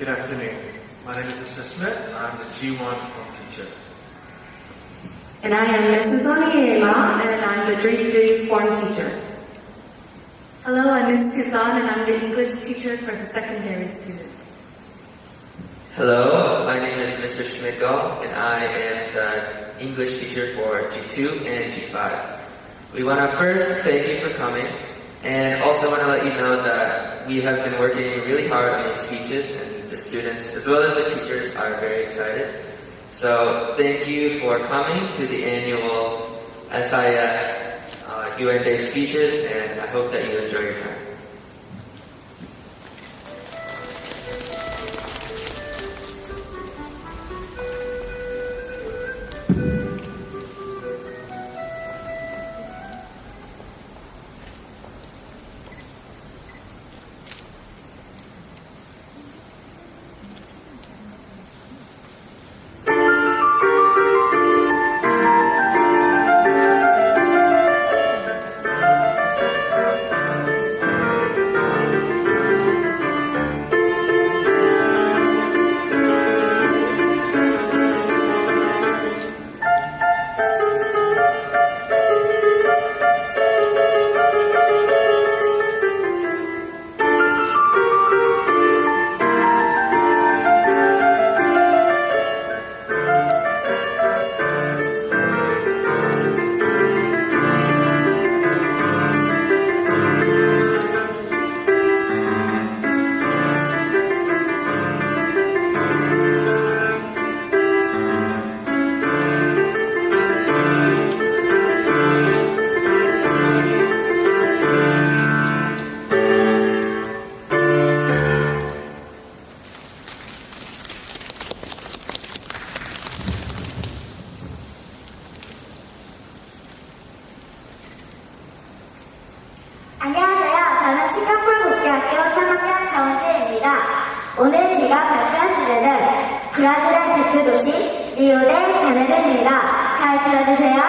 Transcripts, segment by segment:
Good afternoon. My name is Mr. Smith. I'm the G1 form teacher. And I am Mrs. Oniema, and I'm the grade 3 form teacher. Hello, I'm Ms. Tuzan, and I'm the English teacher for the secondary students. Hello, my name is Mr. Schmidgall, and I am the English teacher for G2 and G5. We want to first thank you for coming, and also want to let you know that we have been working really hard on these speeches, and the students, as well as the teachers, are very excited. So thank you for coming to the annual SIS UN Day speeches, and I hope that you enjoy your time. 안녕하세요. 저는 싱가포르 국제학교 3학년 정은지입니다. 오늘 제가 발표할 주제는 브라질의 대표 도시 리오데 자네이로입니다. 잘 들어주세요.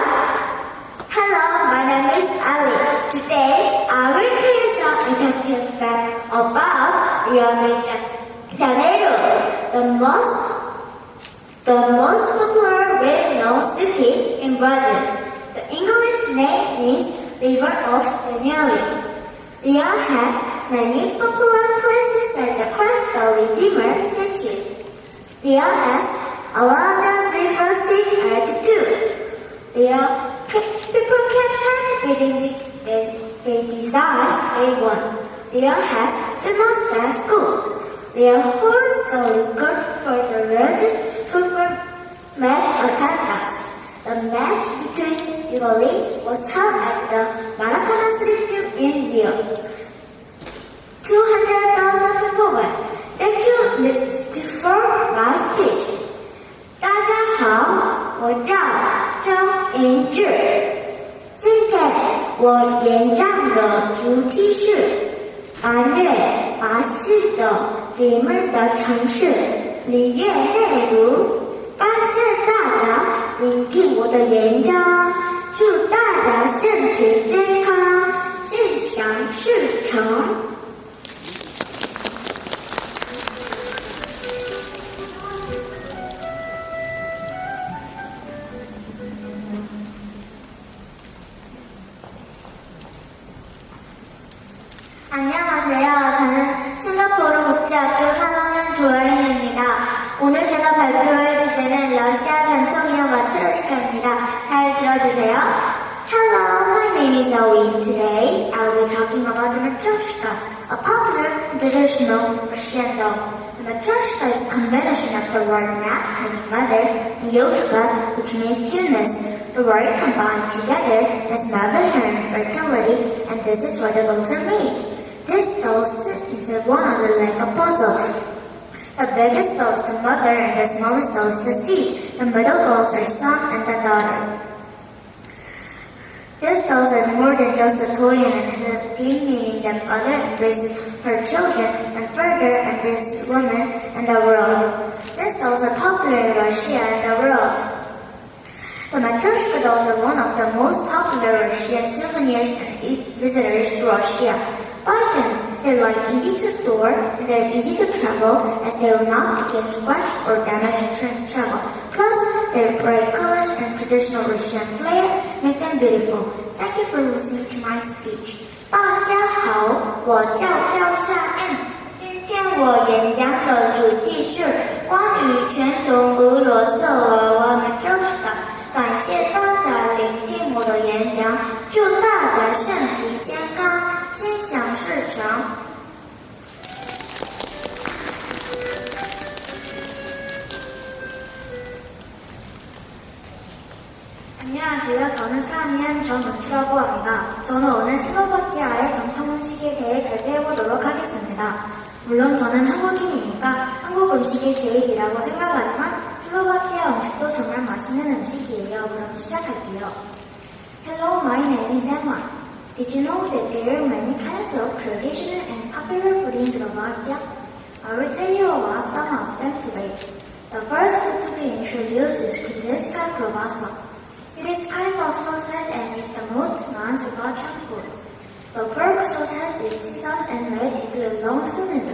Hello, my name is Ali. Today, I will tell you some interesting facts about Rio de Janeiro, the most popular, well-known city in Brazil. The English name means River of Janeiro. Rio has many popular places and the Crystal Redeemer statue. Rio has a lot of river sea art too. People can paint buildings they design they want. Rio has famous dance school. Rio holds the record for the largest football match attendance. The match between Italy was held at the Maracana Stadium in Rio. 200,000 people went. Thank you for my speech. 大家好，我叫张英智。今天我演讲的主题是8月巴西的里面的城市里约内卢。感谢大家聆听我的演讲，祝大家身体健康，心想事成。안녕하세요. 저는 싱가포르 국제학교 3학년 조아윤입니다. 오늘 제가 발표할 주제는 러시아 전통인형 마트로시카입니다. 잘 들어주세요. Hello, my name is Zoe. Today, I will be talking about the matryoshka, a popular traditional Russian doll. The matryoshka is a combination of the word mat, meaning mother, and yoshka, which means cuteness. The word combined together as motherhood and fertility, and this is why the dolls are made. This doll is one another like a puzzle. The biggest doll is the mother and the smallest doll is the seed. The middle dolls are son and the daughter. These dolls are more than just a toy and it has a deep meaning that mother embraces her children and further embraces women and the world. These dolls are popular in Russia and the world. The matryoshka dolls are one of the most popular Russian souvenirs and visitors to Russia. Buy them They're like easy to store and they're easy to travel as they will not get scratched or damaged during travel. Plus, their bright colors and traditional Russian flair make them beautiful. Thank you for listening to my speech. 大家好，我叫夏恩。今天我演讲的主题是关于传统俄罗斯娃娃们知识的。感谢大家聆听我的演讲，祝大家身体健康，心想事成。 안녕하세요. 저는 4학년 전은치라고 합니다. 저는 오늘 슬로바키아의 전통 음식에 대해 발표해보도록 하겠습니다. 물론 저는 한국인이니까 한국 음식이 제일이라고 생각하지만 슬로바키아 음식도 정말 맛있는 음식이에요. 그럼 시작할게요. Hello, my name is Emma. Did you know that there are many kinds of traditional and popular food in Slovakia? I will tell you about some of them today. The first food to be introduced is Kundalska Klobasa. It is kind of sausage and is the most non-Slovakian food. The pork sausage is seasoned and made into a long cylinder.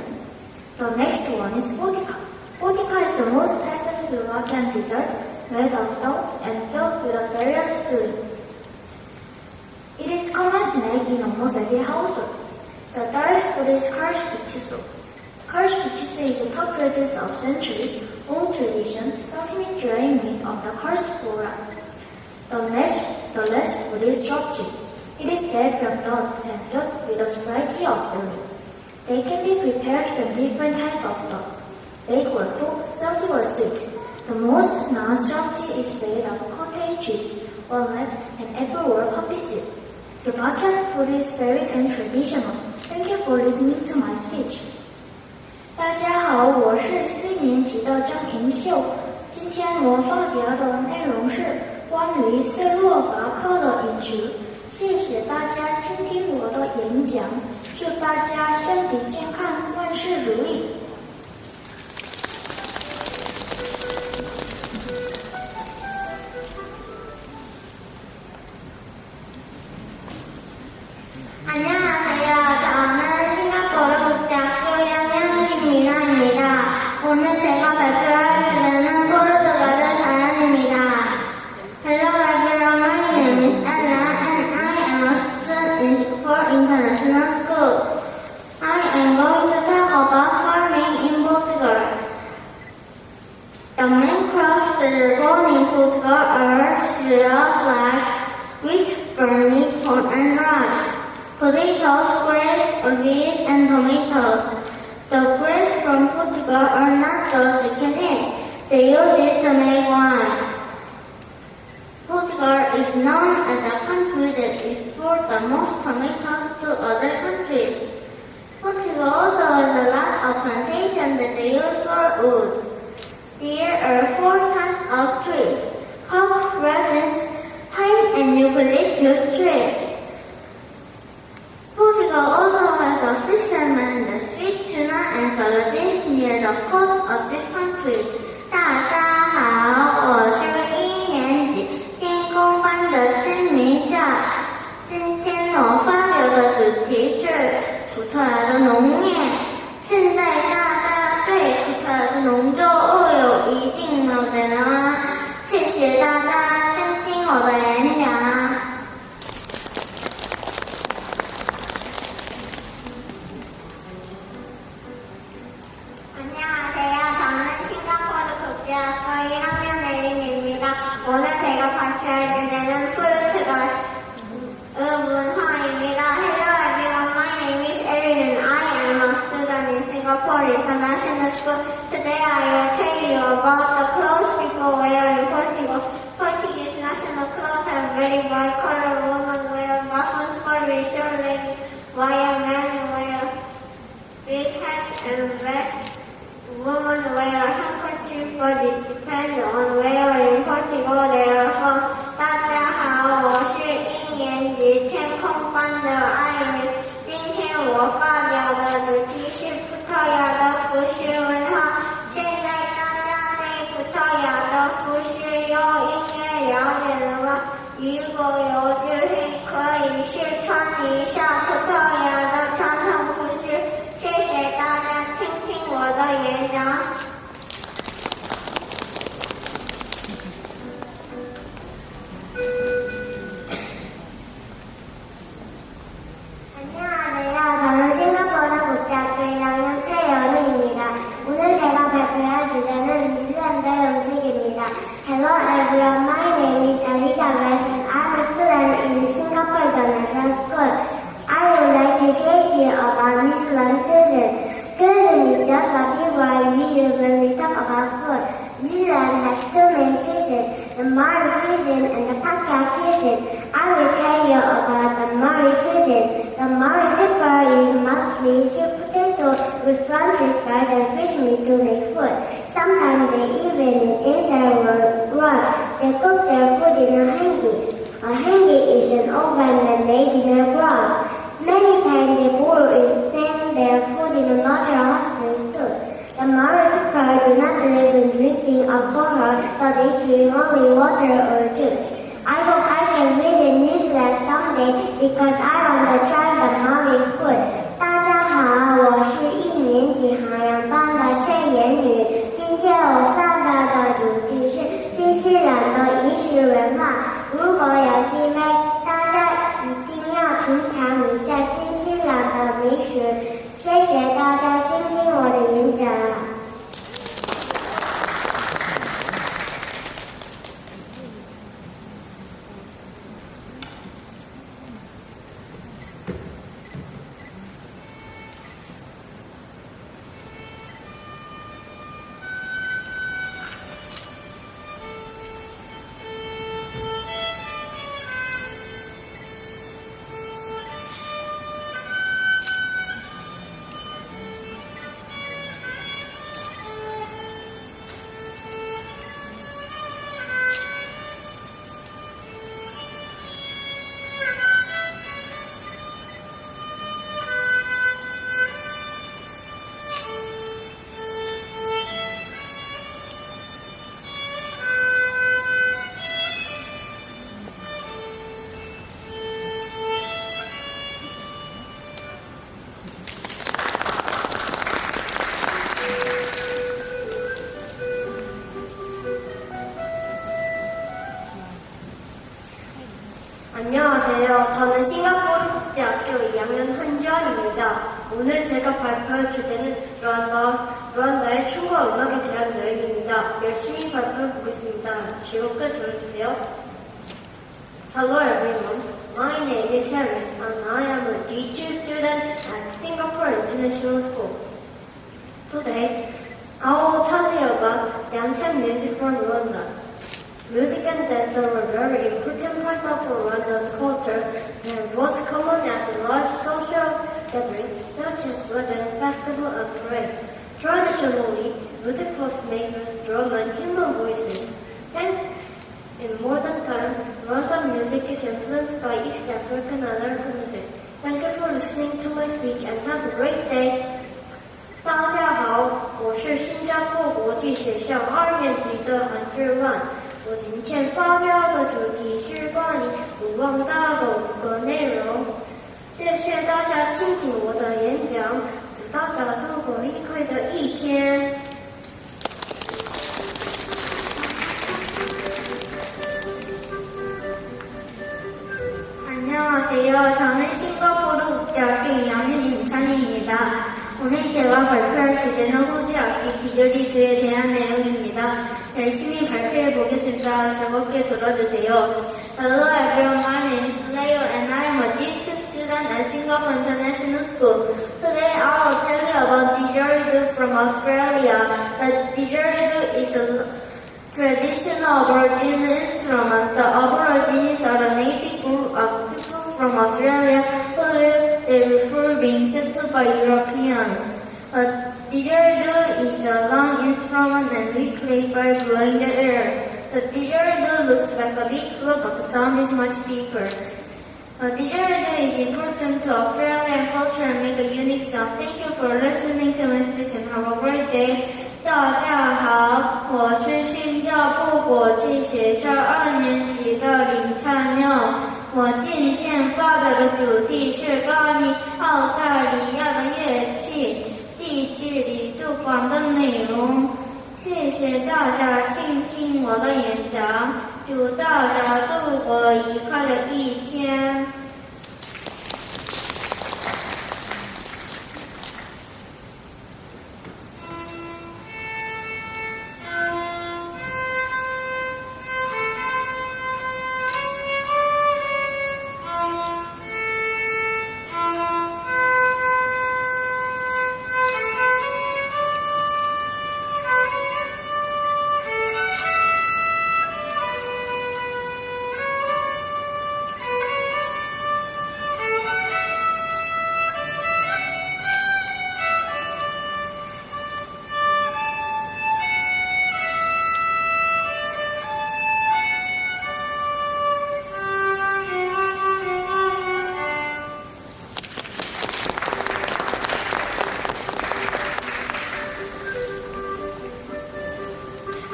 The next one is vodka. Vodka is the most typical Slovakian dessert made of dough and filled with various filling. It is common snack in almost every household. The third food is karsh pitisu. Karsh pitisu is a top practice of centuries old tradition, salty drying meat on the karst flora. The last food is shopji. It is made from dough and filled with a variety of filling. They can be prepared from different types of dough, baked or cooked, salty or sweet. The most non-shopji is made of cottage cheese, walnut, and apple or poppy seed. Slovakian food is varied and traditional. Thank you for listening to my speech. 大家好，我是4年级的张银秀。今天我发表的内容是 关于斯洛伐克的饮食，谢谢大家倾听我的演讲，祝大家身体健康，万事如意。 안녕하세요. 저는 싱가포르 국제학교 1학년 김민아입니다. 오늘 제가 발표할 주제는 포르투갈 사연입니다. Hello everyone, my name is Ella and I am a student in Singapore International School. I am going to talk about farming in Portugal. The main crops that are grown in Portugal are cereals like wheat, barley, corn and rice, potatoes, grapes, olives and tomatoes. The grapes from Portugal are not those you can eat. They use it to make wine. Portugal is known as a country that exports the most tomatoes to other countries. Portugal also has a lot of plantations that they use for wood. There are 4 types of trees: oak, resins, pine, and eucalyptus trees. Portugal also has a fisherman that fish tuna and sardines near the coast of this country. 大家好，我是1年级天空班的金明夏。今天我发表的主题是葡萄牙的农业。现在大家对葡萄牙的农作物有一定了解了吗？谢谢大家倾听我的演讲。 안녕하세요. 저는 싱가포르 국제학교 1학년 에린입니다. 오늘 제가 발표할 주제는 포르투갈 문화입니다. Hello everyone, my name is Erin and I am a student in Singapore International School. Today I will tell you about the clothes people wear in Portugal. Portuguese national clothes have very bright color. Women wear muffins, curly shirt, leggings, while men wear big hats and vests. Women wear handkerchief, but it depends on where in Portugal they are from. 大家好，我是1年级天空班的艾米。今天我发表的主题是葡萄牙的服饰文化。现在大家对葡萄牙的服饰有音乐了解了吗？如果有机会，可以试穿一下葡萄牙的传统服饰。 안녕하세요. 저는 싱가포르 국제학교 1학년 최연우입니다. 오늘 제가 발표할 주제는 뉴질랜드 음식입니다. Hello everyone, my name is Elizabeth and I'm a student in Singapore International School. I would like to share to you about New Zealand cuisine. Cuisine is just a big word we use when we talk about food. New Zealand has two main cuisines, the Maori cuisine and the Pakeha cuisine. I will tell you about the Maori cuisine. The Maori people use mostly sweet potato with French bread and fish meat to make food. Sometimes they even eat insect or raw. They cook their food in a hangi. A hangi is an oven that made in the ground. Many times they boil it, then their food in a natural hot springs too. The Maori people do not believe in drinking alcohol, so they drink only water or juice. I hope I can visit New Zealand someday because I want to try the Maori food. 大家好，我是1年级海洋班的崔妍宇。今天我发表的主题是新西兰的饮食文化。如果有机会，大家一定要品尝一下新西兰的美食。谢谢大家倾听我的演讲。안녕하세요. 저는 싱가포르 국제학교 2학년 한주환입니다. 오늘 제가 발표할 주제는 루안다의 춤과 음악에 대한 여행입니다. 열심히 발표해 보겠습니다. 즐겁게 들어주세요. Hello everyone. My name is Harry and I am a G2 student at Singapore International School. Today, I will tell you about dance and music from Rwanda. Music and dance are a very important part of Rwandan culture and was common at large social gatherings such as wedding, festival, and parade. Traditionally, music was made with drum and human voices. And in modern times, Rwandan music is influenced by East African and Arab music. Thank you for listening to my speech and have a great day. 大家好，我是新加坡国际学校2年级的韩志万。我今天发表的主题是关于卢旺达的5个内容。谢谢大家倾听我的演讲，祝大家度过愉快的一天。 안녕하세요. 저는 싱가포르 국제학교 2학년 임찬희입니다. 오늘 제가 발표할 주제는 호주학기 디저리드에 대한 내용입니다. 열심히 발표해 보겠습니다. 즐겁게 들어주세요. Hello everyone, my name is Leo and I am a G2 student at Singapore International School. Today I will tell you about didgeridoo from Australia. The didgeridoo is a traditional Aboriginal instrument. The Aborigines are a native group of people from Australia who live there before being settled by Europeans. A didgeridoo is a long instrument and we play by blowing the air. The didgeridoo looks like a big flute, but the sound is much deeper. A didgeridoo is important to Australian culture and make a unique sound. Thank you for listening to my speech and have a great day. 大家好，我是新加坡国际学校2年级的林灿佑。我今天发表的主题是关于澳大利亚的乐器——地质里度广的内容。谢谢大家倾听我的演讲，祝大家度过愉快的一天。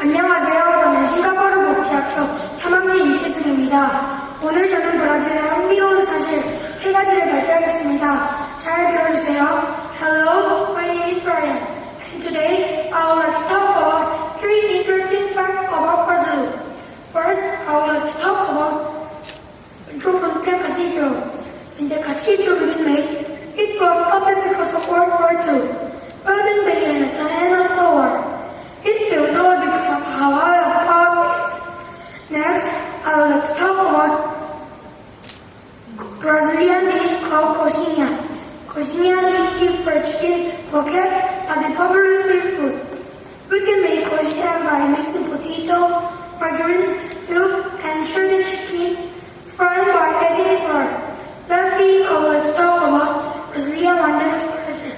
안녕하세요. 저는 싱가포르 국제학교 3학년 임채승입니다. 오늘 저는 브라질의 흥미로운 사실 3가지를 발표하겠습니다. 잘 들어주세요. Hello, my name is Brian, and today I would like to talk about 3 interesting facts about Brazil. First, I would like to talk about Metropolitan Cathedral. When the cathedral began made, it was stopped because of World War II. Building began at the end of the war. It built tall because of how high the park is. Next, I would like to talk about Brazilian dish called coxinha. Coxinha is cheap for chicken croquette that is popular street food. We can make coxinha by mixing potato, margarine, milk, and shredded chicken, frying by adding flour. Lastly, I would like to talk about Brazilian wandering spider.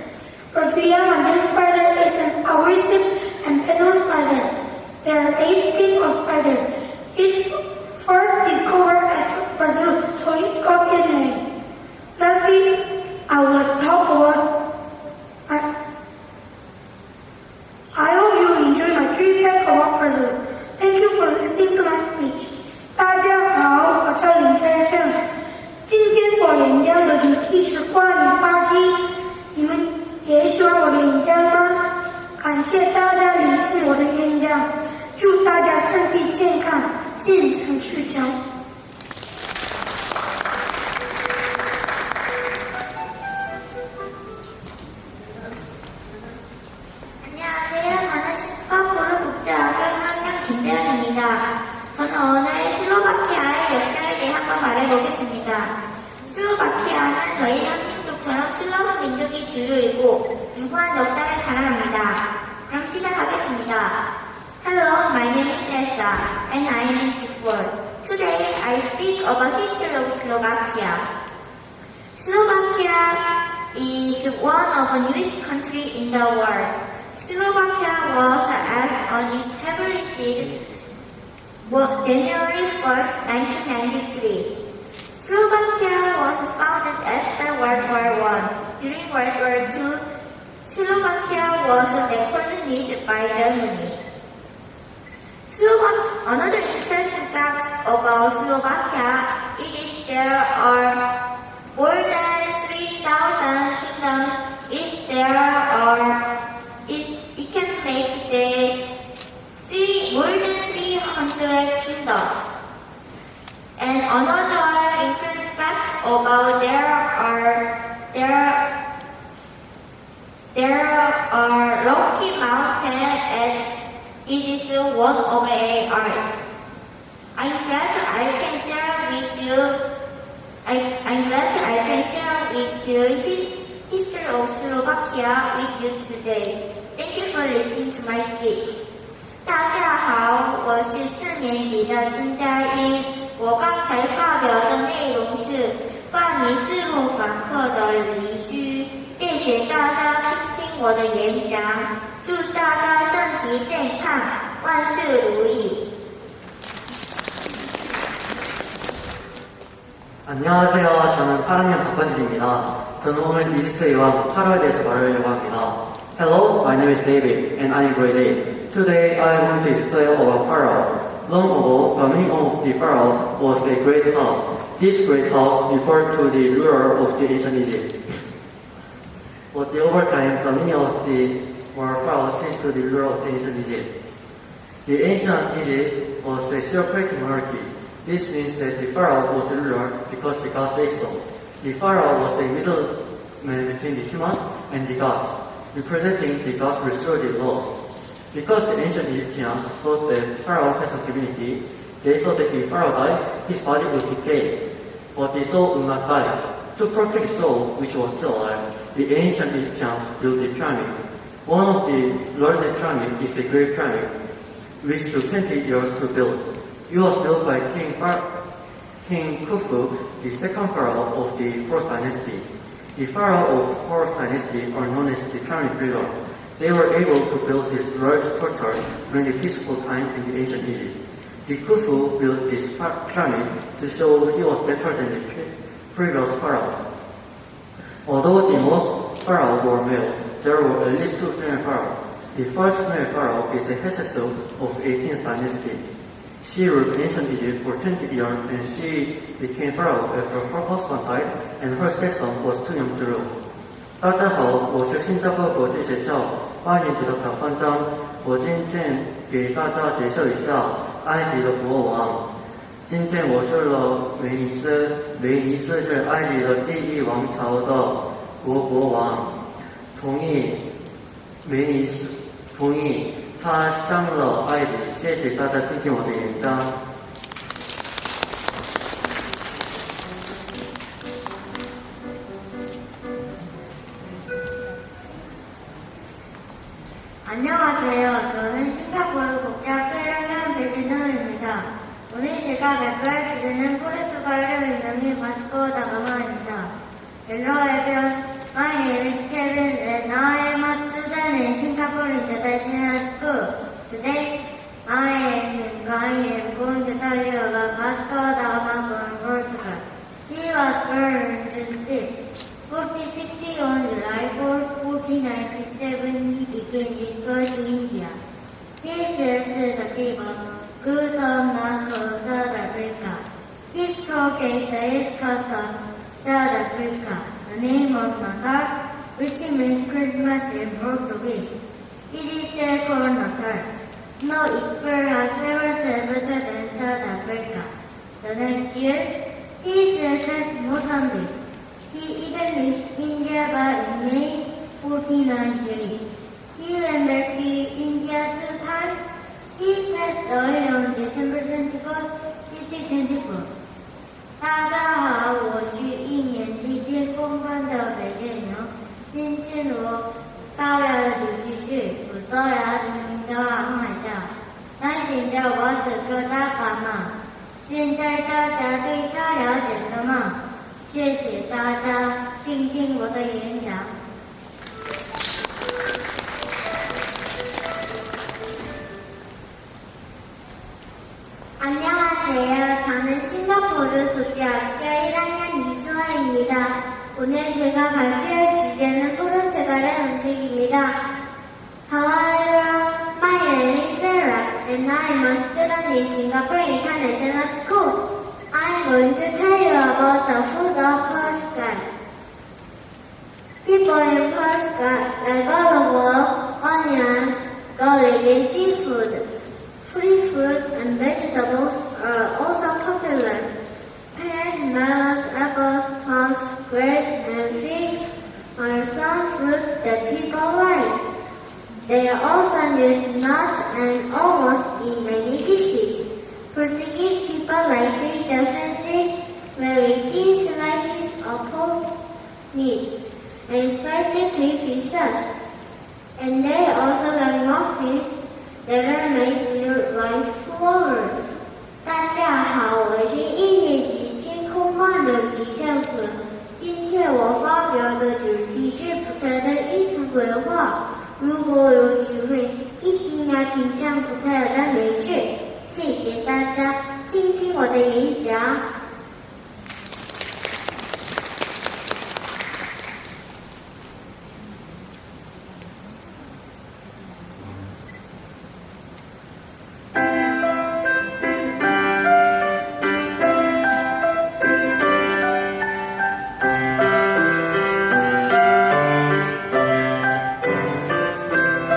Brazilian wandering spider is an aggressive and venomous spider. There are 8 species of spider. It first discovered at Brazil, so it got its name. Lastly, I would like to talk about I hope you enjoy my 3 facts about Brazil. Thank you for listening to my speech. 大家好，我叫林真胜。今天我演讲的主题是关于巴西。你们也喜欢我的演讲吗？感谢大家聆听我的演讲，祝大家身体健康，健康吃强。 안녕하세요. 저는 싱가포르 국제학교 3학년 김재현입니다. 저는 오늘 슬로바키아의 역사에 대해 한번 말해보겠습니다. 슬로바키아는 저희 한민족처럼 슬라브 민족이 주류이고 유구한 역사를 자랑합니다. 그럼 시작하겠습니다. Hello, my name is Elsa, and I am in Q4. Today, I speak about history of Slovakia. Slovakia is one of the newest country in the world. Slovakia was established January 1st, 1993. Slovakia was founded after World War I. During World War II, Slovakia was represented by Germany. Another interesting fact about Slovakia is there are more than 3,000 kingdoms. It can make more than 300 kingdoms. And another interesting fact about there are Rocky Mountain, and it is one of a art. I'm glad I can share with you history of Slovakia with you today. Thank you for listening to my speech. 大家好，我是4年级的金佳音。我刚才发表的内容是关于斯洛伐克的历史。谢谢大家倾听我的演讲，祝大家身体健康，万事如意。 안녕하세요. 저는 8학년 박관진입니다. 저는 오늘 이집트 여왕 파로에 대해서 말하려고 합니다. Hello, my name is David, and I am grade 8. Today I am going to explain about Pharaoh. Long ago, the meaning of the Pharaoh was a great house. This great house referred to the ruler of the ancient Egypt. But over time, the meaning of the where Pharaoh changed to the ruler of the ancient Egypt. The ancient Egypt was a theocratic monarchy. This means that the Pharaoh was the ruler because the gods say so. The Pharaoh was a middleman between the humans and the gods, representing the gods' restorative laws. Because the ancient Egyptians thought that Pharaoh has a divinity, they thought that if Pharaoh died, his body would decay, but the soul would not die. To protect the soul, which was still alive, the ancient Egyptians built a pyramid. One of the largest pyramids is the Great Pyramid, which took 20 years to build. It was built by King Khufu, the second pharaoh of the 4th dynasty. The pharaoh of 4th dynasty are known as the pyramid builder. They were able to build this large structure during the peaceful time in the ancient Egypt. The Khufu built this pyramid to show he was better than the previous pharaohs. Although the most pharaohs were male, there were at least 2 female pharaohs. The first female pharaoh is the Hatshepsut of 18th dynasty. She ruled ancient Egypt for 20 years and she became pharaoh after her husband died and her stepson was too young to rule. 大家好，我是新加坡国际学校8年级的考班长。我今天给大家介绍一下埃及的国王。今天我说了威尼斯，威尼斯是埃及的第一王朝的国王。同意威尼斯，同意他上了埃及。谢谢大家听听我的演讲。 안녕하세요. 저는 싱가포르 국제학교 1학년 배진호입니다. 오늘 제가 발표할 주제는 포르투갈의 별명인 바스코 다 가마입니다. Hello everyone, my name is Kevin and I am a student in Singapore International School. Today, I am going to tell you about Vasco da Gama from Portugal. He was born on June 5th. 1460 on July 4, 1497, he began his voyage to India. He sails the Cape of Good Hope of South Africa. He struck at the east coast of South Africa, the name of Natal, which means Christmas in Portuguese. It is still called Natal. No expert has ever sailed better than South Africa. The next year, he sailed past Mozambique. He even reached India by May 1498. He went back to India 2 times. He passed away on December 24th, 1524. 大家好，我是1年级电工班的北建牛。今天我发表的主题是葡萄牙殖民的航海家。他姓叫瓦斯科达伽马。现在大家对他了解了吗？ 谢谢大家倾听我的演讲。 안녕하세요. 저는 싱가포르 국제학교 1학년 이수아입니다. 오늘 제가 발표할 주제는 포르투갈의 음식입니다. Hello everyone, my name is Sarah and I am a student in Singapore International School. I'm going to tell you about the food of Portugal. People in Portugal like olive oil, onions, garlic and seafood. Free fruit and vegetables are also popular. Pears, melons, apples, plums, grapes and figs are some fruit that people like. They also use nuts and almost in many dishes. Portuguese people like to eat a sandwich with thin slices of pork meat and spicy cream cheese sauce. And they also like muffins that are made with rice flours. 大家好，我是1年级天空班的李孝可。今天我发表的主题是葡萄牙的艺术文化。如果有机会，一定要品尝葡萄牙的美食。 谢谢大家倾听我的演讲。 안녕하세요.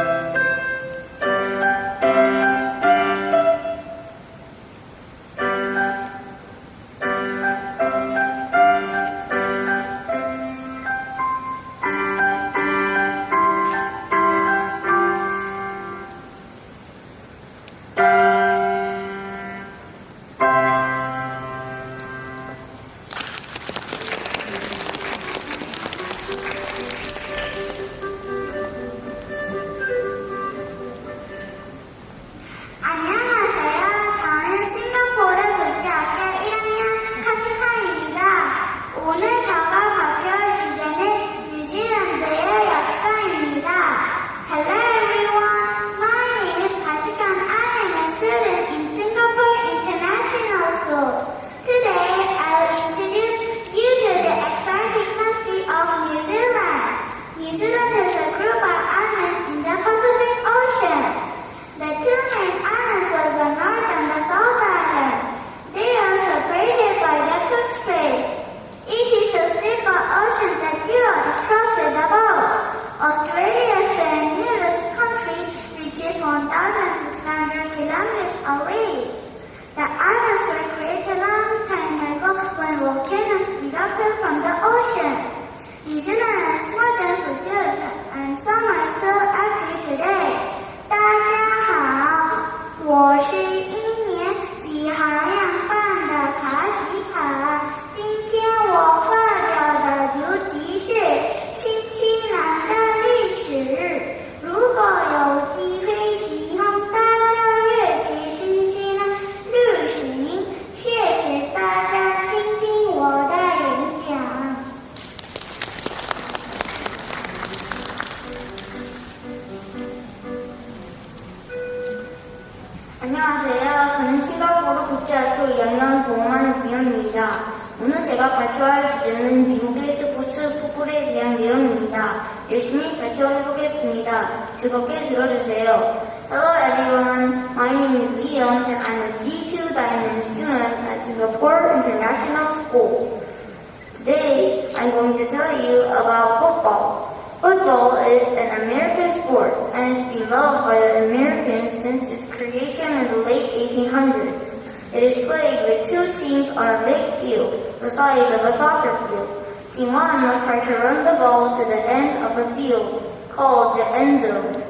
which is 1,600 kilometers away. The islands were created a long time ago when volcanoes erupted from the ocean. New Zealand has more than 40 and some are still active today. 大家好，我是一年级海洋班的卡西卡。今天我发表的主题是新西兰的历史。如果有机会，希望大家越去新西兰旅行。谢谢大家倾听我的演讲。 안녕하세요. 저는 싱가포르 국제학교 2학년 보험하는 김현입니다. 오늘 제가 발표할 주제는 미국의 스포츠 풋볼에 대한 내용입니다. 열심히 발표해보겠습니다. 즐겁게 들어주세요. Hello everyone, my name is Leon and I'm a G2 Diamond student at Singapore International School. Today, I'm going to tell you about football. Football is an American sport and it's been loved by the Americans since its creation in the late 1800s. It is played with two teams on a big field, the size of a soccer field. Team 1 must try to run the ball to the end of the field, called the end zone.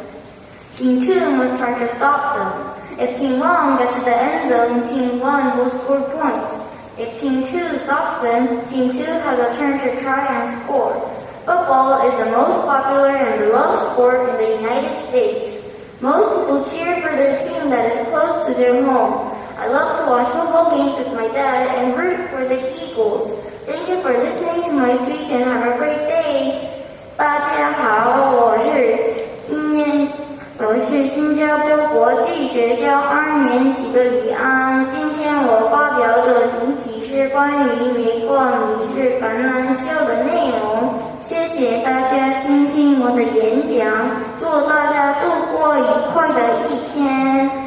Team 2 must try to stop them. If Team 1 gets to the end zone, Team 1 will score points. If Team 2 stops them, Team 2 has a turn to try and score. Football is the most popular and beloved sport in the United States. Most people cheer for their team that is close to their home. I love to watch football games with my dad and root for the Eagles. Thank you for listening to my speech and have a great day. 大家好，我是新加坡国际学校2年级的李安。今天我发表的主题是关于美国女士橄榄球的内容。谢谢大家倾听我的演讲，祝大家度过愉快的一天。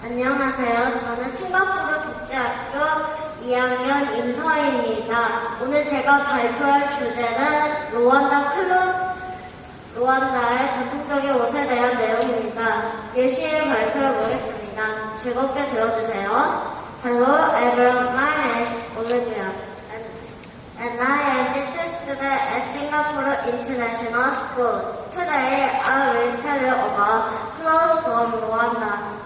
안녕하세요. 저는 싱가포르 국제학교 2학년 임서희입니다. 오늘 제가 발표할 주제는 루안다의 전통적인 옷에 대한 내용입니다. 열심히 발표해 보겠습니다. 즐겁게 들어주세요. Hello everyone, my name is Olivia and I am a student at Singapore International School. Today I will tell you about clothes from Rwanda.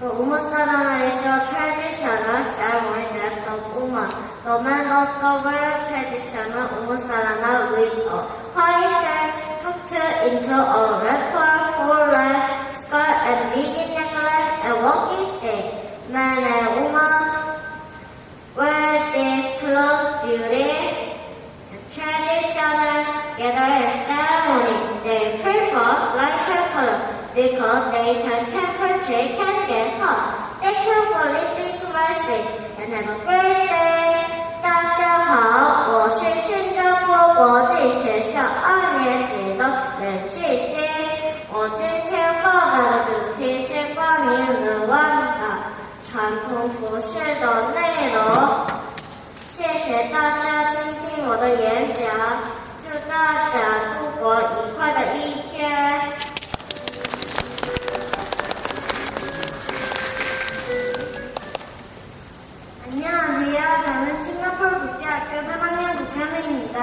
The Umusarana is a traditional ceremony dress of women. The men also wear traditional Umusarana with a white shirt tucked into a red full-length skirt and beaded necklace and walking stick. Men and women wear these clothes during the traditional gathering ceremony. They prefer lighter color because daytime temperature can get hot. Thank you for listening to my speech and have a great day. 大家好，我是新加坡国际学校2年级的任志新。我今天发表的主题是关于卢旺达传统服饰的内容。谢谢大家倾听我的演讲，祝大家度过愉快的一天。 안녕하세요. 저는 싱가포르 국제학교 3학년 국현우입니다.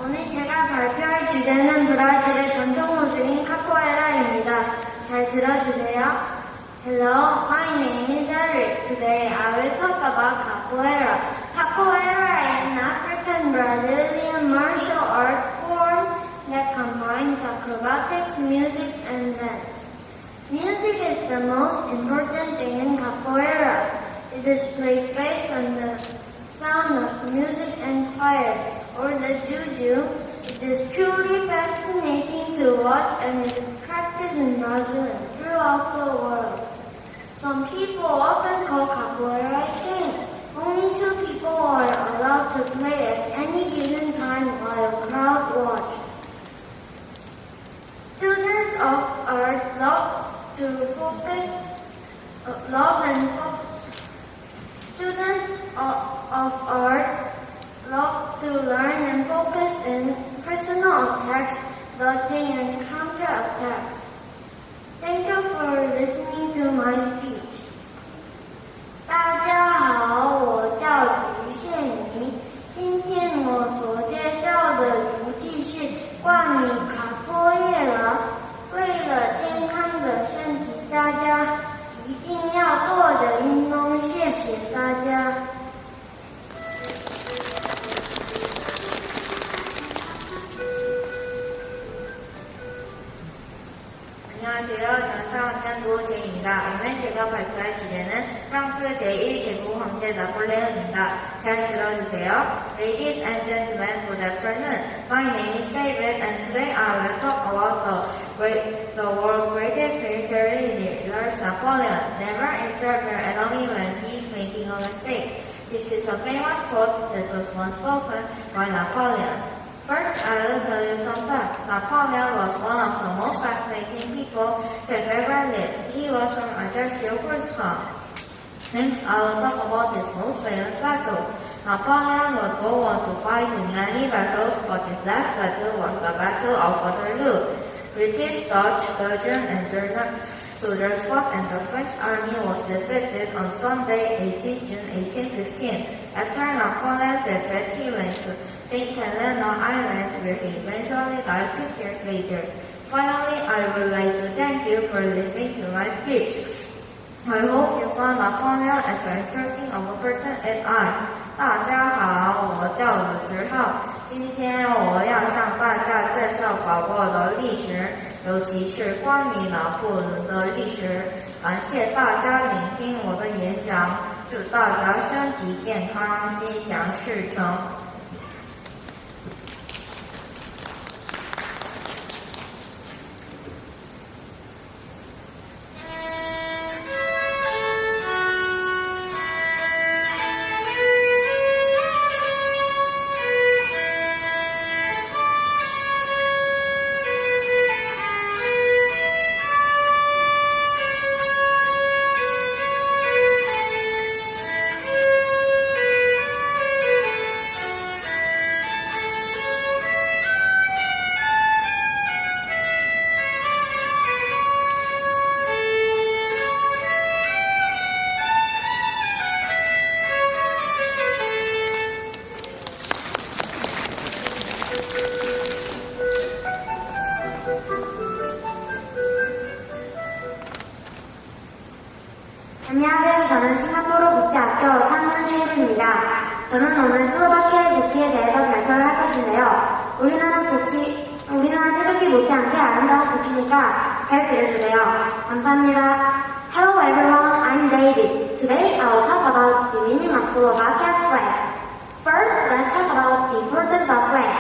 오늘 제가 발표할 주제는 브라질의 전통 무술인 카포에라입니다. 잘 들어주세요. Hello, my name is Eric. Today I will talk about capoeira. music and dance. Music is the most important thing in capoeira. It is played based on the sound of music and fire, or the juju. It is truly fascinating to watch and it is practiced in Brazil and throughout the world. Some people often call capoeira a game. Only 2 people are allowed to play at any given time while a crowd watch. Students of art love to learn and focus in personal attacks, dodging and counter-attacks. Thank you for listening to my speech. 大家好，我叫于宪明。今天我所介绍的主题是关于卡波耶拉。为了健康的身体，大家一定要多的运动。谢谢大家。 안녕하세요. 저는 4학년 노재입니다. 오늘 제가 발표할 주제는 프랑스 제1제국 황제 나폴레옹입니다. 잘 들어주세요. Ladies and gentlemen, good afternoon. My name is David and today I will talk about the world's greatest military leader, Napoleon. Never interfere an enemy when he is making a mistake. This is a famous quote that was once spoken by Napoleon. First, I will tell you some facts. Napoleon was one of the most fascinating people that ever lived. He was from Ajaccio, Corsica. Next, I will talk about his most famous battle. Napoleon would go on to fight in many battles, but his last battle was the Battle of Waterloo. British, Dutch, Belgian, and German soldiers fought and the French army was defeated on Sunday, 18 June 1815. After Napoleon's defeat, he went to St. Helena Island, where he eventually died 6 years later. Finally, I would like to thank you for listening to my speech. I hope you found Napoleon as interesting of a person as I. 大家好，我叫鲁石浩。今天我要向大家介绍法国的历史，尤其是关于拿破仑的历史。感谢大家聆听我的演讲，祝大家身体健康，心想事成。안녕하세요. 저는 싱가포르 국제학교 4학년 최혜빈입니다. 저는 오늘 슬로바키아 국기에 대해서 발표를 할 것인데요. 우리나라 태극기 못지않게 아름다운 국기니까 잘 들어주세요. 감사합니다. Hello everyone, I'm David. Today I will talk about the meaning of Slovakia's flag. First, let's talk about the importance of flag.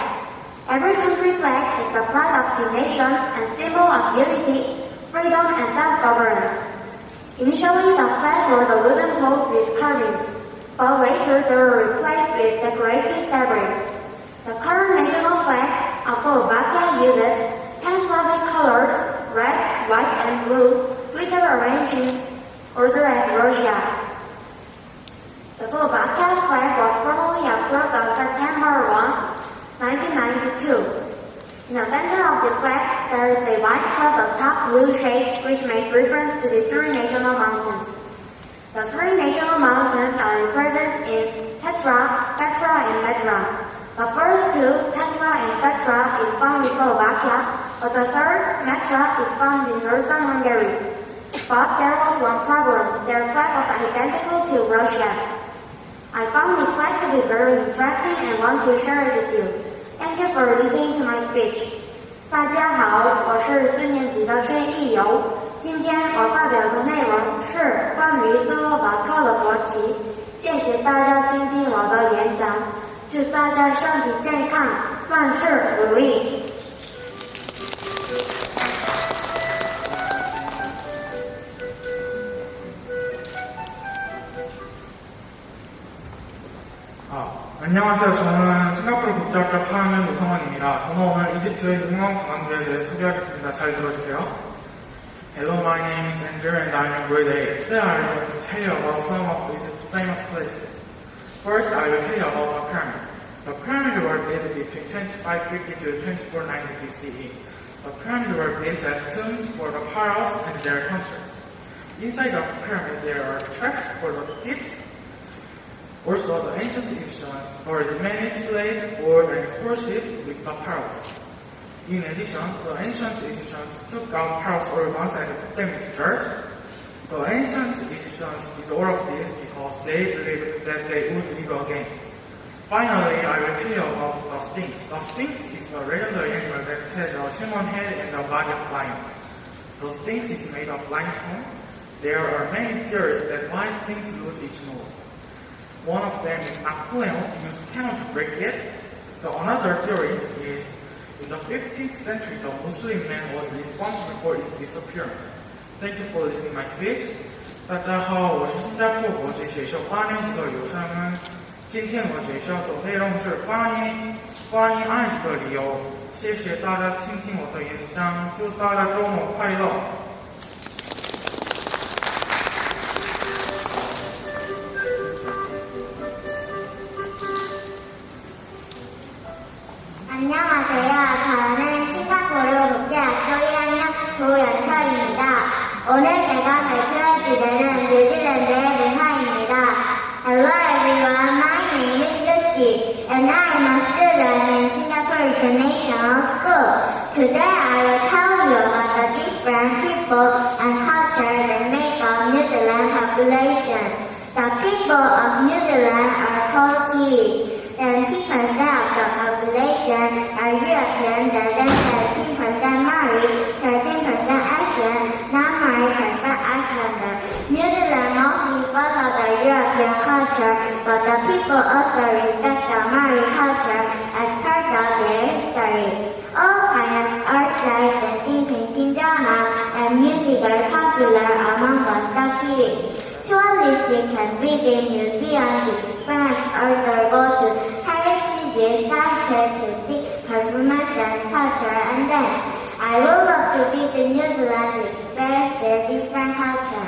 Every country's flag is the pride of the nation and symbol of unity, freedom, and self-governance. Initially, the flag were the wooden poles with carvings, but later they were replaced with decorated fabric. The current national flag of Slovakia uses Pan-Slavic colors, red, white, and blue, which are arranged in order as Russia. The Slovakia flag was formally approved on September 1, 1992. In the center of the flag, there is a white cross atop blue shape, which makes reference to the 3 national mountains. The 3 national mountains are represented in Tetra, Petra, and Metra. The first 2, Tetra and Petra, is found in Slovakia, but the third, Metra, is found in northern Hungary. But there was one problem: their flag was identical to Russia's. I found the flag to be very interesting and want to share it with you. Thank you for listening to my speech. 大家好，我是4年级的崔艺游。今天我发表的内容是关于斯洛伐克的国旗。谢谢大家倾听我的演讲，祝大家身体健康，万事如意。안녕하세요. 저는 싱가포르 국제학교 8학년 노성원입니다. 저는 오늘 이집트의 유명한 관광지에 대해 소개하겠습니다. 잘 들어주세요. Hello, my name is Andrew and I'm in grade 8. Today I am going to tell you about some of Egypt's famous places. First, I will tell you about the pyramid. The pyramids were built between 2550 to 2490 BCE. The pyramids were built as tombs for the pharaohs and their consorts. Inside the pyramid, there are traps for the thieves. Also, the ancient Egyptians buried many slaves, gold, and horses with the pharaohs. In addition, the ancient Egyptians took out pharaohs' organs and put them into jars. The ancient Egyptians did all of this because they believed that they would live again. Finally, I will tell you about the Sphinx. The Sphinx is a legendary animal that has a human head and the body of a lion. The Sphinx is made of limestone. There are many theories that why Sphinx lose its nose. One of them is Napoleon used cannon to break it. The another theory is in the 15th century, the Muslim man was responsible for its disappearance. Thank you for listening to my speech. 大家好，我是新加坡国际学校8年级的刘尚恩。今天我介绍的内容是关于爱情的理由。谢谢大家倾听我的演讲，祝大家周末快乐。 안녕하세요. 저는 싱가포르 국제학교 1학년 조연서입니다. 오늘 제가 발표할 주제는 뉴질랜드의 문화입니다. Hello everyone, my name is Lucy and I am a student in Singapore International School. Today I will tell you about the different people and culture that make up New Zealand population. The people of New Zealand are called Kiwis. 70% of the population are European descent, 13% Maori, 13% Asian, non-Maori percent Islander. New Zealand mostly follow the European culture, but the people also respect the Maori culture as part of their history. All kinds of art like dancing, painting, drama, and music are popular among us, the Kiwis. Tourists can visit museums to experience art or go to heritage sites to see performances, culture, and dance. I would love to visit New Zealand to experience their different culture.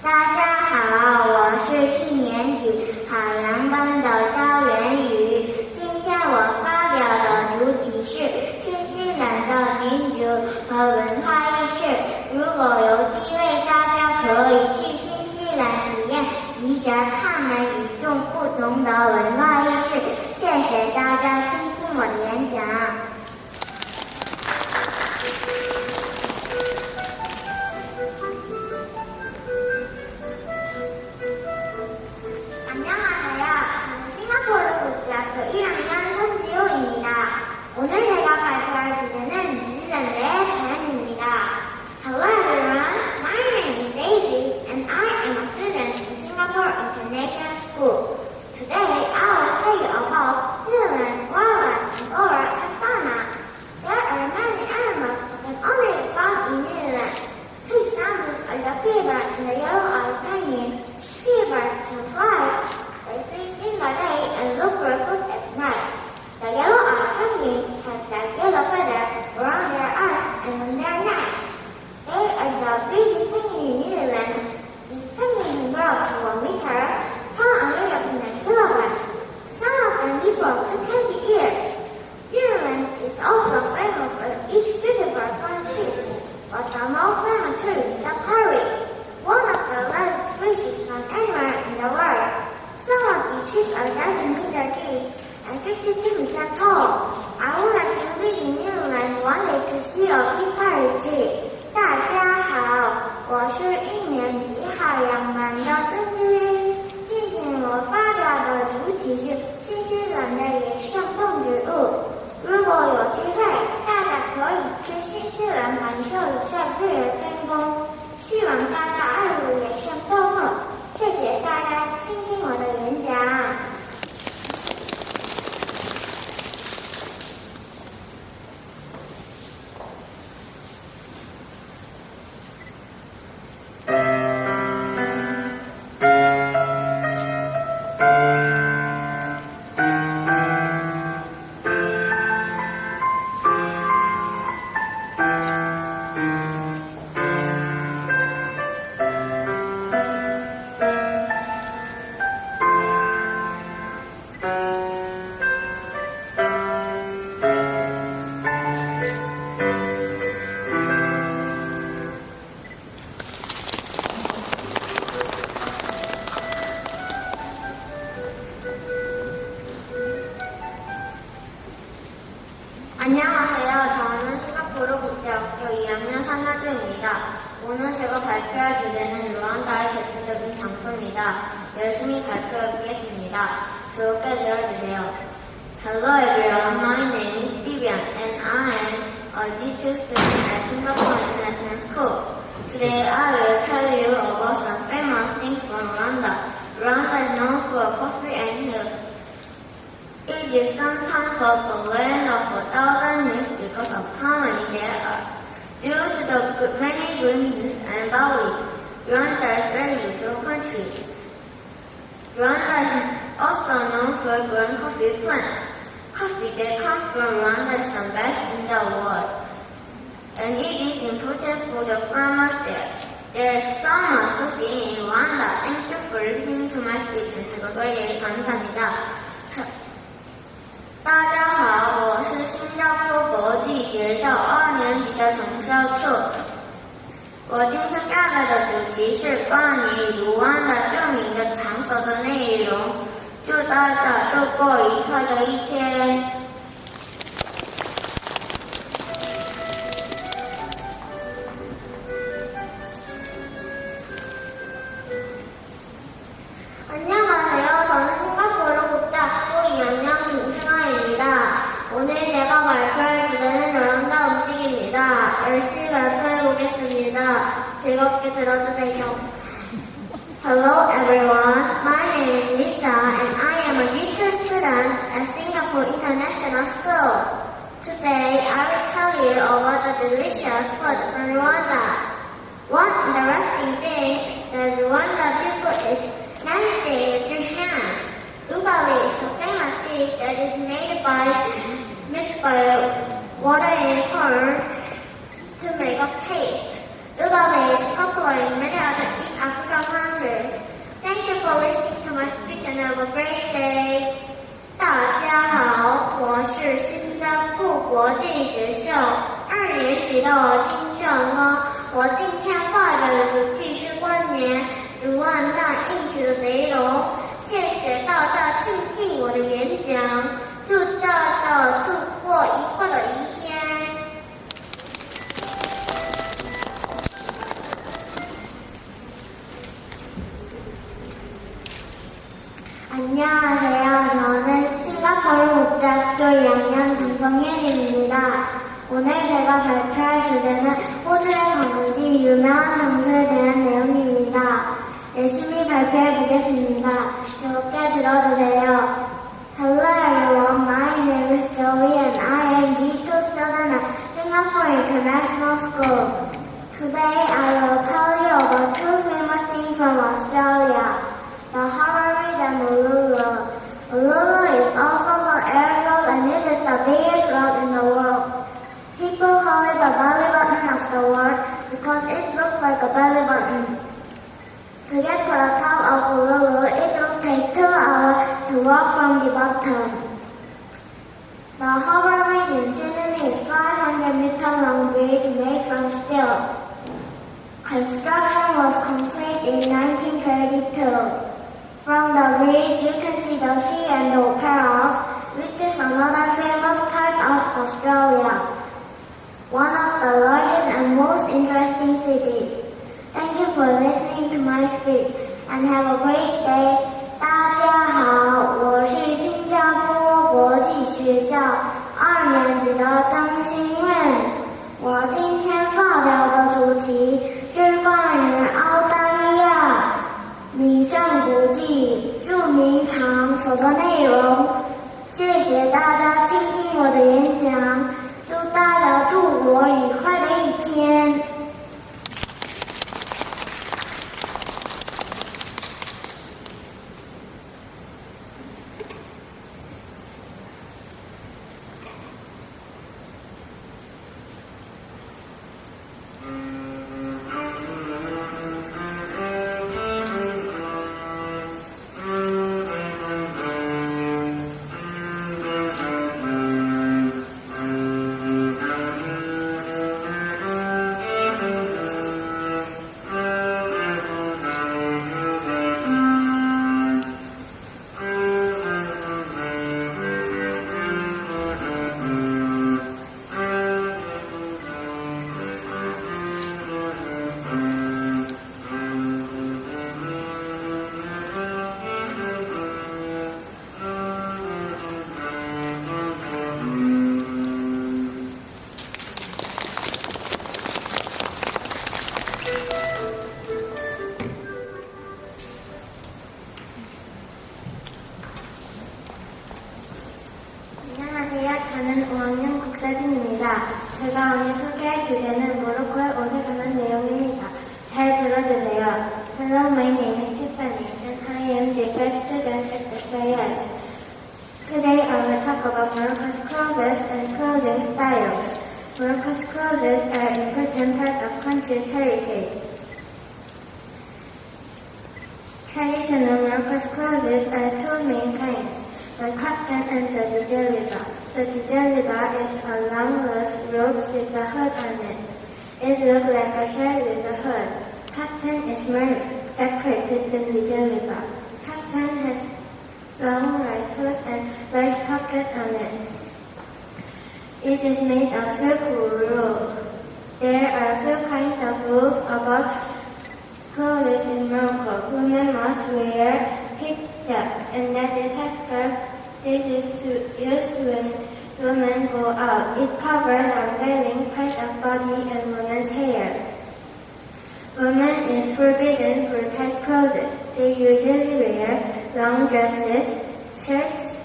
大家好，我是1年级海洋班的赵元宇。今天我发表的主题是新西兰的民族和文化意识。如果有机会，大家可以去新西兰体验一下他们与众不同的文化意识。谢谢大家倾听我的演讲。 안녕하세요. 저는 싱가포르 국제학교 1학년 손지호입니다. 오늘 제가 발표할 주제는 뉴질랜드의 자연입니다. Hello everyone, my name is Daisy and I am a student in Singapore International School. Today I will tell you about New Zealand wildlife, flora and fauna. There are many animals that can only be found in New Zealand. Two examples are the beaver and the yellow-eyed penguin. Beaver can fly. They sleep in the day and look for food at night. The yellow-eyed penguin has that yellow feather around their eyes and on their necks. They are the biggest penguin in New Zealand. These penguins can grow up to 1 meter, tall and weigh up to 9 kilograms. Some of them live up to 20 years. New Zealand is also famous for its beautiful pine trees, but the most famous tree is the curry, one of the largest species found anywhere in the world. Some of the trees are 90 meters deep and 52 meters tall. I would like to visit New Zealand one day to see a big curry tree. 大家好，我是1年级海洋班的孙之韵。今天我发表的主题是新西兰的野生动植物。如果有机会，大家 안녕하세요. 저는 싱가포르 국제학교 2학년 3학년입니다. 오늘 제가 발표할 주제는 루안다의 대표적인 장소입니다. 열심히 발표해 보겠습니다. 즐겁게 들어주세요. Hello everyone, my name is Vivian and I am a D2 student at Singapore International School. Today I will tell you about some famous things from Rwanda. Rwanda is known for coffee and hills. It is sometimes called the land of 1,000 hills because of how many there are. Due to the many green hills and valleys, Rwanda is a very beautiful country. Rwanda is also known for growing coffee plants. Coffee that comes from Rwanda is the best in the world, and it is important for the farmers there. There is so much to see in Rwanda. Thank you for listening to my speech and have a great day. 감사합니다. 大家好，我是新加坡国际学校2年级的陈孝处。我今天发表的主题是关于卢湾的著名的场所的内容。祝大家度过愉快的一天。 안녕하세요. 저는 싱가포르 국제학교 2학년 김승아입니다. 오늘 제가 발표할 주제는 루안다 음식입니다. 열심히 발표해 보겠습니다. 즐겁게 들어주세요. Hello everyone. My name is Lisa and I am a D2 student at Singapore International School. Today I will tell you about the delicious food from Rwanda. One interesting thing is that Rwanda people eat many things with their hands. Ugali is a famous dish that is mixed by water and corn to make a paste. Ugali is popular in many other East African countries. Thank you for listening to my speech and have a great day. 大家好，我是新加坡国际学校2年级的金正恩。我今天发表的主题是关于卢安大应许的内容。谢谢大家倾听我的演讲，祝大家度过愉快的一天。 안녕하세요. 저는 싱가포르 국제학교 2학년 정성현입니다. 오늘 제가 발표할 주제는 호주에 가는 뒤 유명한 장소에 대한 내용입니다. 열심히 발표해 보겠습니다. 즐겁게 들어주세요. Hello everyone, my name is Joey and I am D2 student at Singapore International School. Today I will tell you about two famous things from Australia. The harbour bridge and Uluru. Uluru is also an aerial and it is the biggest road in the world. People call it the belly button of the world because it looks like a belly button. To get to the top of Uluru, it will take 2 hours to walk from the bottom. The harbour bridge in Sydney is 500-meter long bridge made from steel. Construction was complete in 1932. From the bridge, you can see the sea and the Opera House, which is another famous part of Australia. One of the largest and most interesting cities. Thank you for listening to my speech and have a great day. 大家好，我是新加坡国际学校2年级的张馨润。我今天发表的主题是关于澳大利亚 名胜古迹、著名场所的内容。谢谢大家倾听我的演讲，祝大家度过愉快的一天。 사진입니다. 제가 오늘 소개할 주제는 모로코의 옷에 관한 내용입니다. 잘 들어주세요. Hello, my name is Tiffany and I am the grad student at SIS. Today I will talk about Morocco's clothes and clothing styles. Morocco's clothes are an important part of country's heritage. Traditional Morocco's clothes are two main kinds, the kaftan and the dijaliba. The dijaliba is a long loose robe with a hood on it. It looks like a shirt with a hood. Kaftan is more decorated than dijaliba. Kaftan has long right hoods and large pocket on it. It is made of silk wool. There are a few kinds of rules about clothing in Morocco. Women must wear hijab, and that is a scarf. This is used when women go out. It covers unveiling part of body and women's hair. Women is forbidden for tight clothes. They usually wear long dresses, shirts,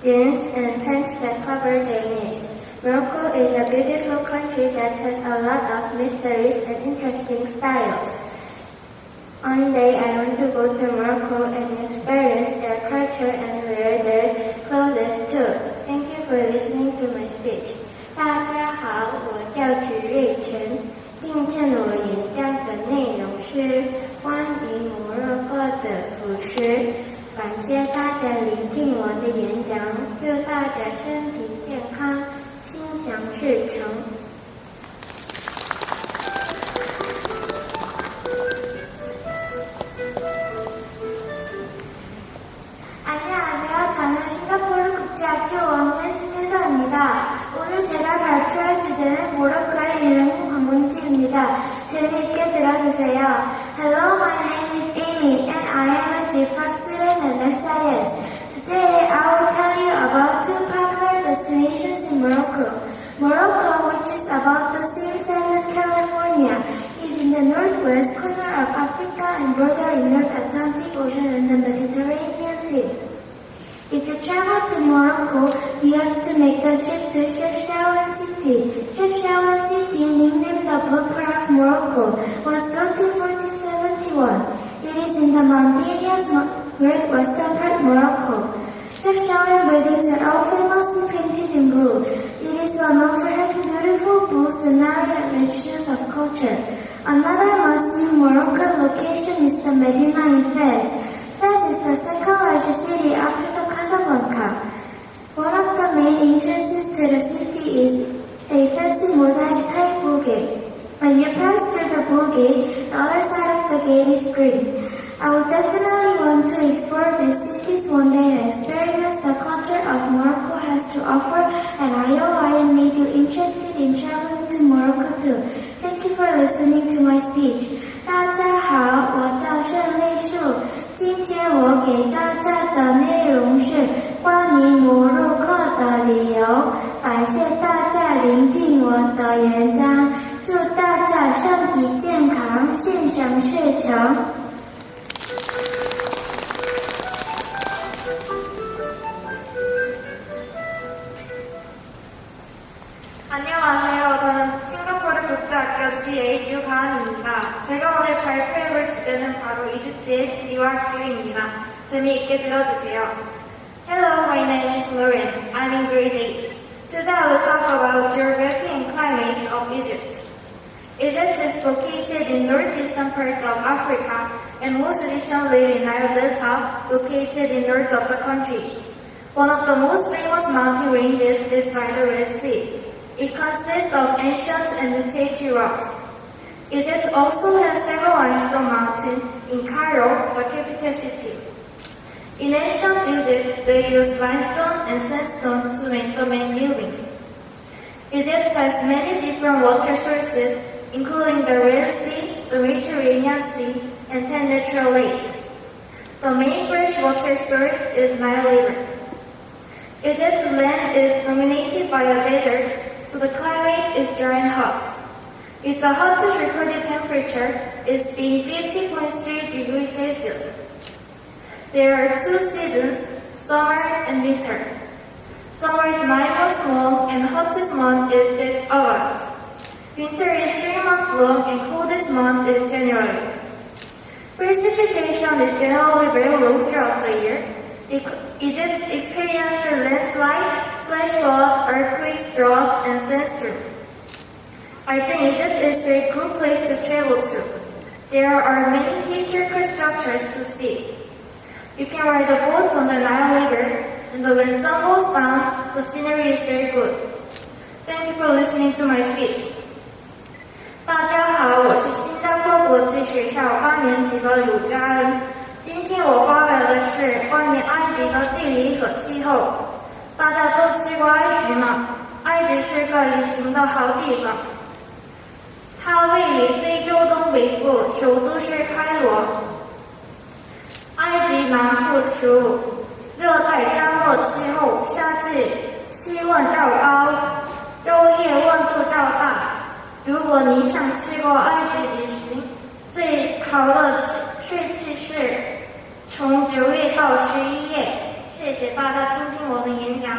jeans, and pants that cover their knees. Morocco is a beautiful country that has a lot of mysteries and interesting styles. One day I want to go to Morocco and experience their culture and wear their clothes too. Thank you for listening to my speech. 大家好，我叫徐瑞晨。今天我演讲的内容是关于摩洛哥的服饰。感谢大家聆听我的演讲，祝大家身体健康，心想事成。 안녕하세요. 저는 싱가포르 국제학교 5학년 신혜서입니다. 오늘 제가 발표할 주제는 모로코의 유명 관광지입니다. 재미있게 들어주세요. Hello, my name is Amy and I am a G5 student at SIS. Today I will tell you about two popular destinations in Morocco. Morocco, which is about the same size as California, is in the northwest corner of Africa and border in North Atlantic Ocean and the Mediterranean Sea. If you travel to Morocco, you have to make the trip to Chefchaouen City. Chefchaouen City, nicknamed the birthplace of Morocco, was built in 1471. It is in the mountainous northwestern part of Morocco. Chefchaouen buildings are all famously painted in blue. It is well known for having beautiful blue scenery and richness of culture. Another must-see Moroccan location is the Medina in Fez. Fez is the second largest city after the Casablanca. One of the main entrances to the city is a fancy mosaic-type bull gate. When you pass through the bull gate, the other side of the gate is green. I would definitely want to explore these cities one day and experience the culture of Morocco has to offer, and I hope I have made you interested in traveling to Morocco too. Thank you for listening to my speech. 大家好，我叫盛瑞树。今天我给大家的内容是关于摩洛哥的旅游。感谢大家聆听我的演讲，祝大家身体健康，心想事成。 안녕하세요. 저는 싱가포르 국제학교 GA 유가은입니다. 제가 오늘 발표해볼 주제는 바로 이집트의 지리와 기후입니다. 재미있게 들어주세요. Hello, my name is Lauren. I'm in grade 8. Today I will talk about geography and climate of Egypt. Egypt is located in northeastern part of Africa, and most Egyptians live in Nile Delta, located in north of the country. One of the most famous mountain ranges is by the Red Sea. It consists of ancient and mutated rocks. Egypt also has several limestone mountains in Cairo, the capital city. In ancient Egypt, they used limestone and sandstone to make the main buildings. Egypt has many different water sources, including the Red Sea, the Mediterranean Sea, and 10 natural lakes. The main freshwater source is Nile River. Egypt's land is dominated by a desert, so the climate is dry and hot. Its hottest recorded temperature is being 50.3 degrees Celsius. There are two seasons, summer and winter. Summer is 9 months long and hottest month is August. Winter is 3 months long and coldest month is January. Precipitation is generally very low throughout the year. Egypt experiences landslide, flash flood, earthquakes, drought, and sandstorm. I think Egypt is a very good place to travel to. There are many historical structures to see. You can ride the boats on the Nile River, and when the sun goes down, the scenery is very good. Thank you for listening to my speech. 大家好，我是新加坡国际学校8年级的鲁佳恩。今天我发表的是关于埃及的地理和气候。大家都去过埃及吗？埃及是个旅行的好地方。它位于非洲东北部，首都是开罗。埃及南部属热带沙漠气候，夏季气温较高，昼夜温度较大。如果你想去过埃及旅行，最好的日期是从9月到11月。谢谢大家倾听我的演讲。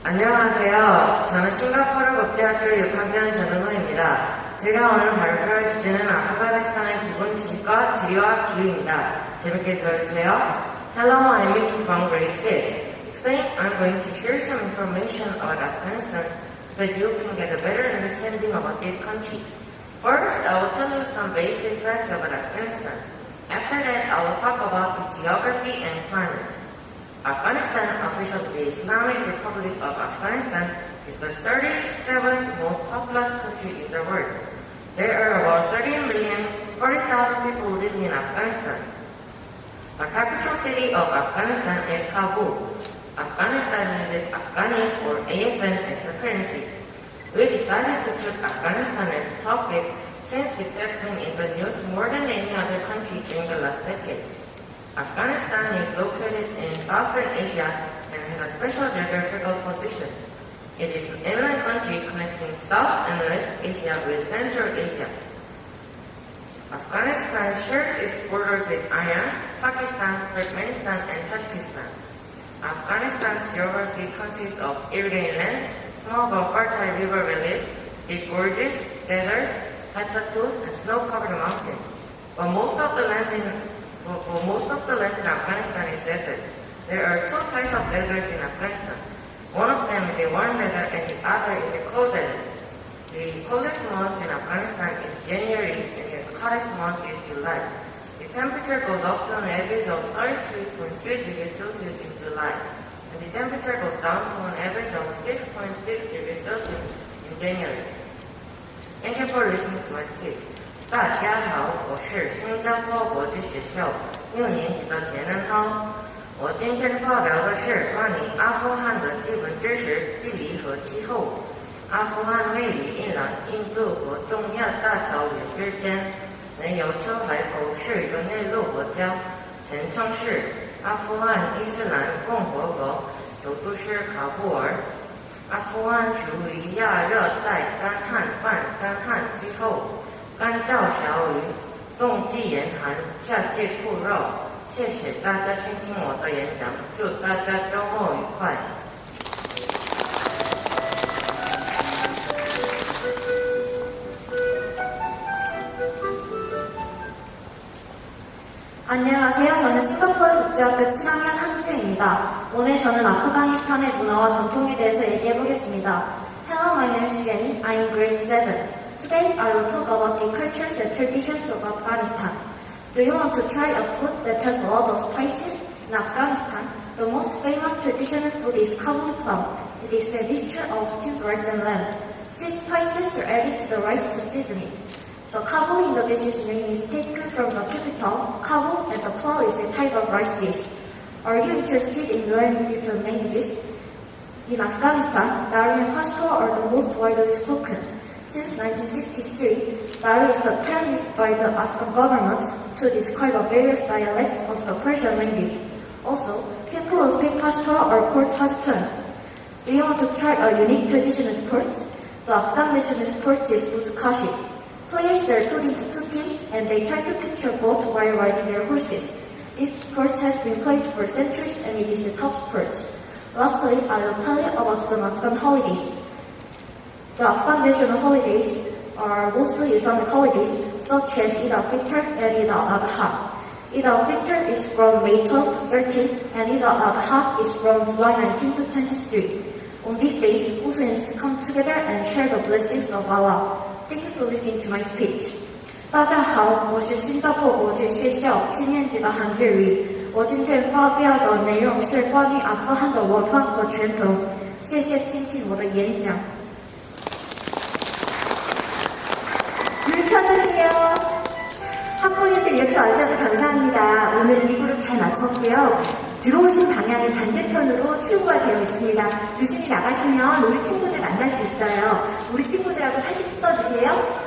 안녕하세요. 저는 싱가포르 국제학교 6학년 전은호입니다. 제가 오늘 발표할 주제는 아프가니스탄의 기본 지식과 지리와 기후입니다. 재밌게 들어주세요. Hello, I'm Mickey from grade 6. Today I'm going to share some information about Afghanistan so that you can get a better understanding about this country. First, I will tell you some basic facts about Afghanistan. After that, I will talk about the geography and climate. Afghanistan, officially the Islamic Republic of Afghanistan, is the 37th most populous country in the world. There are about 30,040,000 people living in Afghanistan. The capital city of Afghanistan is Kabul. Afghanistan uses Afghani or AFN as the currency. We decided to choose Afghanistan as a topic since it has been in the news more than any other country during the last decade. Afghanistan is located in Southern Asia and has a special geographical position. It is an inland country connecting South and West Asia with Central Asia. Afghanistan shares its borders with Iran, Pakistan, Turkmenistan, and Tajikistan. Afghanistan's geography consists of irrigated land, small but fertile river valleys, deep gorges, deserts, high plateaus, and snow-covered mountains. But most of the land in Afghanistan is desert. There are two types of deserts in Afghanistan. One of them is a warm desert and the other is a cold desert. The coldest month in Afghanistan is January and the hottest month is July. The temperature goes up to an average of 33.3 degrees Celsius in July, and the temperature goes down to an average of 6.6 degrees Celsius in January. Thank you for listening to my speech. 大家好，我是新加坡国际学校6年级的简恩浩。我今天发表的是关于阿富汗的基本知识、地理和气候。阿富汗位于伊朗、印度和东亚大草原之间，没有出海口，是一个内陆国家，全称是阿富汗伊斯兰共和国，首都是喀布尔。阿富汗属于亚热带干旱半干旱气候。 干燥少雨，冬季严寒，夏季酷热。谢谢大家倾听我的演讲，祝大家周末愉快。 안녕하세요. 저는 싱가포르 국제학교 7학년 한지우입니다. 오늘 저는 아프가니스탄의 문화와 전통에 대해서 얘기해 보겠습니다. Hello, my name is Jenny. I am grade 7. Today, I will talk about the cultures and traditions of Afghanistan. Do you want to try a food that has a lot of spices? In Afghanistan, the most famous traditional food is kabuli plum. It is a mixture of steamed rice and lamb. These spices are added to the rice to season it. The kabuli in the dish's name is taken from the capital, Kabul, and the plum is a type of rice dish. Are you interested in learning different languages? In Afghanistan, Dari and Pashto are the most widely spoken. Since 1963, Dari is the term used by the Afghan government to describe various dialects of the Persian language. Also, people who speak Pashto are called Pashtuns. Do you want to try a unique traditional sports? The Afghan national sports is buzkashi. Players are put into two teams and they try to catch a boat while riding their horses. This sport has been played for centuries and it is a top sport. Lastly, I will tell you about some Afghan holidays. The Afghan national holidays are mostly Islamic holidays such as Eid al-Fitr and Eid al-Adha. Eid al-Fitr is from May 12 to 13 and Eid al-Adha is from July 19 to 23. On these days, Muslims come together and share the blessings of Allah. Thank you for listening to my speech. 大家好，我是新加坡国际学校7年级的韩志宇。我今天发表的内容是关于阿富汗的文化和传统。谢谢倾听我的演讲。 줄 펴주세요. 학부님들 이렇게 와주셔서 감사합니다. 오늘 2그룹 잘 마쳤고요. 들어오신 방향의 반대편으로 출구가 되어 있습니다. 조심히 나가시면 우리 친구들 만날 수 있어요. 우리 친구들하고 사진 찍어주세요.